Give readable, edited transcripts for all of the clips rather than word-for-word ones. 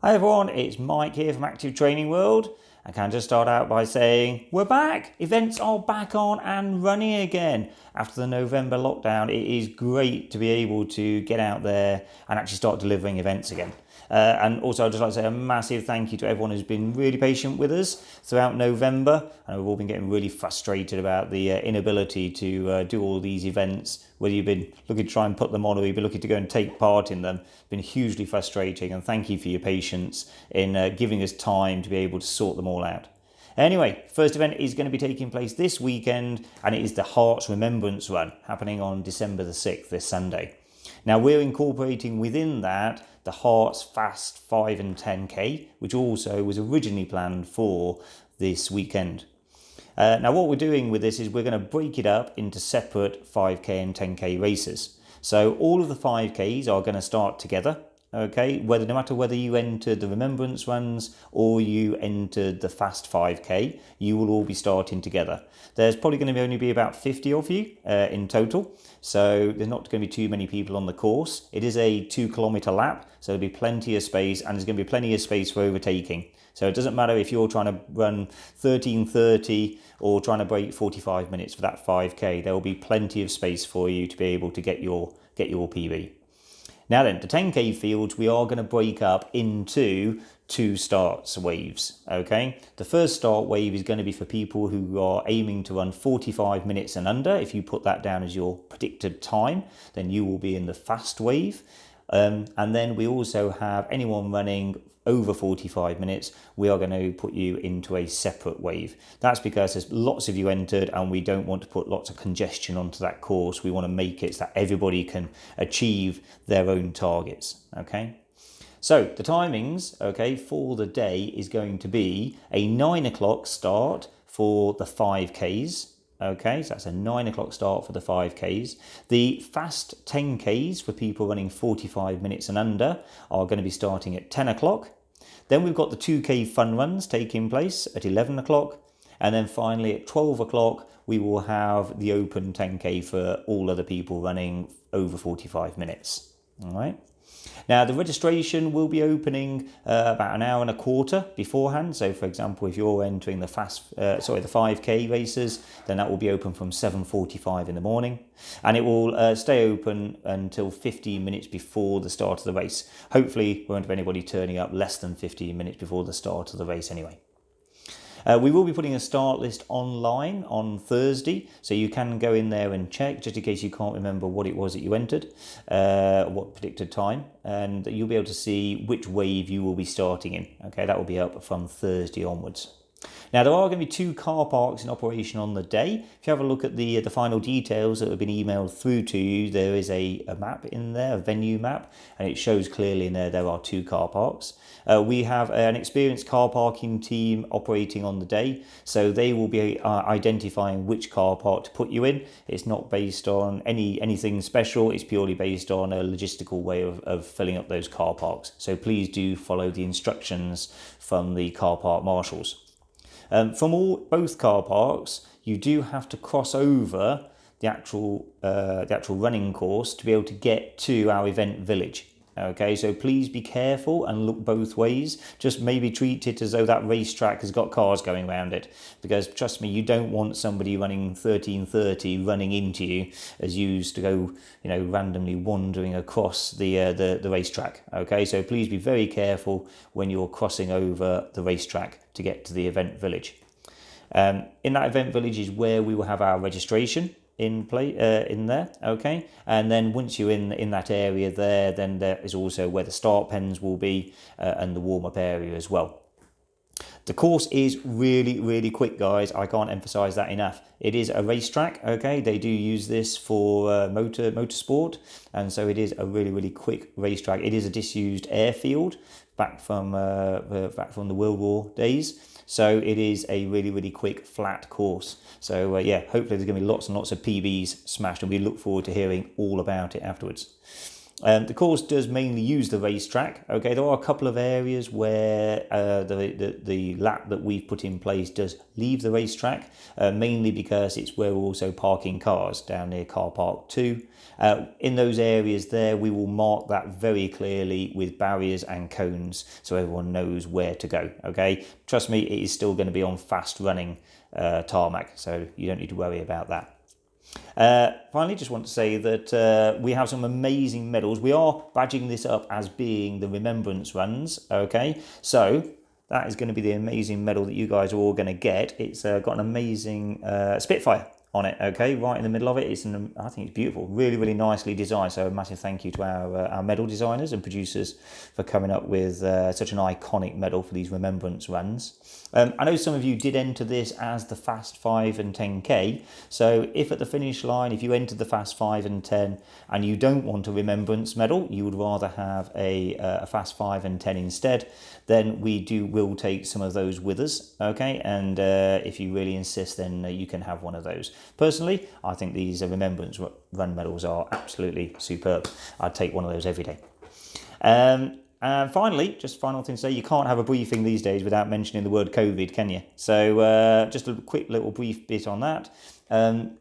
Hi everyone, it's Mike here from Active Training World. I can just start out by saying we're back. Events are back on and running again. After the November lockdown, it is great to be able to get out there and actually start delivering events again. And also I'd just like to say a massive thank you to everyone who's been really patient with us throughout November. And we've all been getting really frustrated about the inability to do all these events, whether you've been looking to try and put them on or you've been looking to go and take part in them. It's been hugely frustrating, and thank you for your patience in giving us time to be able to sort them all out. Anyway, first event is going to be taking place this weekend, and it is the Herts Remembrance Run, happening on December the 6th, this Sunday. Now we're incorporating within that the Herts Fast 5 and 10k, which also was originally planned for this weekend. Now what we're doing with this is we're going to break it up into separate 5k and 10k races. So all of the 5ks are going to start together. Okay, no matter whether you entered the Remembrance Runs or you entered the Fast 5k, you will all be starting together. There's probably going to only be about 50 of you in total, so there's not going to be too many people on the course. It is a 2-kilometre lap, so there'll be plenty of space, and there's going to be plenty of space for overtaking. So it doesn't matter if you're trying to run 13:30 or trying to break 45 minutes for that 5k, there will be plenty of space for you to be able to get your PB. Now then, the 10k fields, we are going to break up into 2 starts waves, okay? The first start wave is going to be for people who are aiming to run 45 minutes and under. If you put that down as your predicted time, then you will be in the fast wave. And then we also have anyone running over 45 minutes, we are going to put you into a separate wave. That's because there's lots of you entered and we don't want to put lots of congestion onto that course. We want to make it so that everybody can achieve their own targets, okay? So the timings, okay, for the day is going to be a 9 o'clock start for the 5Ks. Okay, so that's a 9 o'clock start for the 5Ks. The fast 10Ks for people running 45 minutes and under are going to be starting at 10 o'clock. Then we've got the 2K fun runs taking place at 11 o'clock. And then finally at 12 o'clock, we will have the open 10K for all other people running over 45 minutes. All right. Now the registration will be opening about an hour and a quarter beforehand. So for example, if you're entering the 5k races, then that will be open from 7:45 in the morning, and it will stay open until 15 minutes before the start of the race. Hopefully we won't have anybody turning up less than 15 minutes before the start of the race anyway. We will be putting a start list online on Thursday, so you can go in there and check, just in case you can't remember what it was that you entered, what predicted time, and you'll be able to see which wave you will be starting in. Okay, that will be up from Thursday onwards. Now there are going to be 2 car parks in operation on the day. If you have a look at the final details that have been emailed through to you, there is a map in there, a venue map, and it shows clearly in there are 2 car parks. We have an experienced car parking team operating on the day, so they will be identifying which car park to put you in. It's not based on anything special, it's purely based on a logistical way of filling up those car parks. So please do follow the instructions from the car park marshals. From both car parks, you do have to cross over the actual running course to be able to get to our event village. Okay, so please be careful and look both ways. Just maybe treat it as though that racetrack has got cars going around it, because trust me, you don't want somebody running 13:30 running into you as you used to go, randomly wandering across the racetrack. Okay, so please be very careful when you're crossing over the racetrack to get to the event village. In that event village is where we will have our registration in there, okay, and then once you're in that area there, then there is also where the start pens will be and the warm-up area as well. The course is really quick, guys. I can't emphasize that enough. It is a racetrack, okay? They do use this for motorsport, and so it is a really quick racetrack. It is a disused airfield back from the World War days. So it is a really quick, flat course. So yeah, hopefully there's going to be lots and lots of PBs smashed, and we look forward to hearing all about it afterwards. The course does mainly use the racetrack. Okay, there are a couple of areas where the lap that we've put in place does leave the racetrack, mainly because it's where we're also parking cars down near car park 2. In those areas there, we will mark that very clearly with barriers and cones so everyone knows where to go. Okay, trust me, it is still going to be on fast running tarmac, so you don't need to worry about that. Finally, just want to say that we have some amazing medals. We are badging this up as being the Remembrance Runs, okay? So that is going to be the amazing medal that you guys are all going to get. It's got an amazing Spitfire on it, okay, right in the middle of it. I think it's beautiful, really, really nicely designed. So a massive thank you to our medal designers and producers for coming up with such an iconic medal for these Remembrance Runs. I know some of you did enter this as the Fast 5 and 10K. So if at the finish line, if you entered the Fast 5 and 10 and you don't want a Remembrance medal, you would rather have a Fast 5 and 10 instead, then we'll take some of those with us, okay? And if you really insist, then you can have one of those. Personally, I think these Remembrance Run medals are absolutely superb. I'd take one of those every day. And finally, just final thing to say, you can't have a briefing these days without mentioning the word COVID, can you? So just a quick little brief bit on that.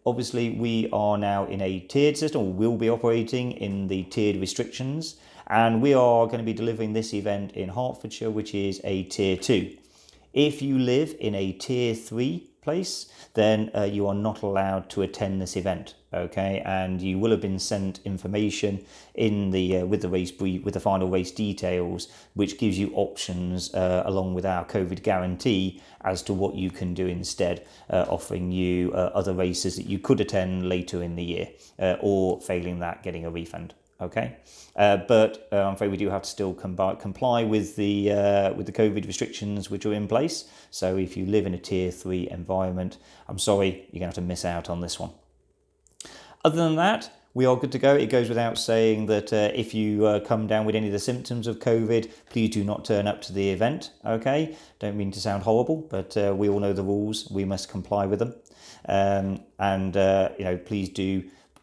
Obviously, we are now in a tiered system, or will be operating in the tiered restrictions, and we are going to be delivering this event in Hertfordshire, which is a tier 2. If you live in a tier 3 place, then you are not allowed to attend this event, okay? And you will have been sent information in the with the race brief, with the final race details, which gives you options along with our COVID guarantee as to what you can do instead, offering you other races that you could attend later in the year, or failing that, getting a refund. Okay, but I'm afraid we do have to still comply with the COVID restrictions which are in place. So if you live in a tier 3 environment, I'm sorry, you're going to have to miss out on this one. Other than that, we are good to go. It goes without saying that if you come down with any of the symptoms of COVID, please do not turn up to the event, okay? Don't mean to sound horrible, but we all know the rules. We must comply with them.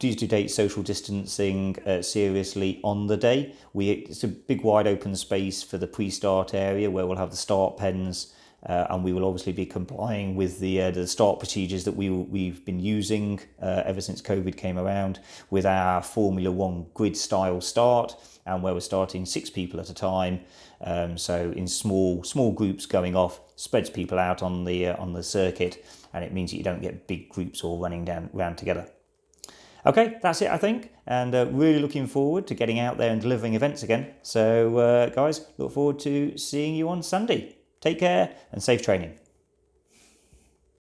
Please do take social distancing seriously on the day. It's a big wide open space for the pre-start area where we'll have the start pens, and we will obviously be complying with the start procedures that we've been using ever since COVID came around, with our Formula 1 grid style start, and where we're starting 6 people at a time. So in small groups going off, spreads people out on the circuit, and it means that you don't get big groups all running around together. Okay, that's it, I think, and really looking forward to getting out there and delivering events again. So, guys, look forward to seeing you on Sunday. Take care and safe training.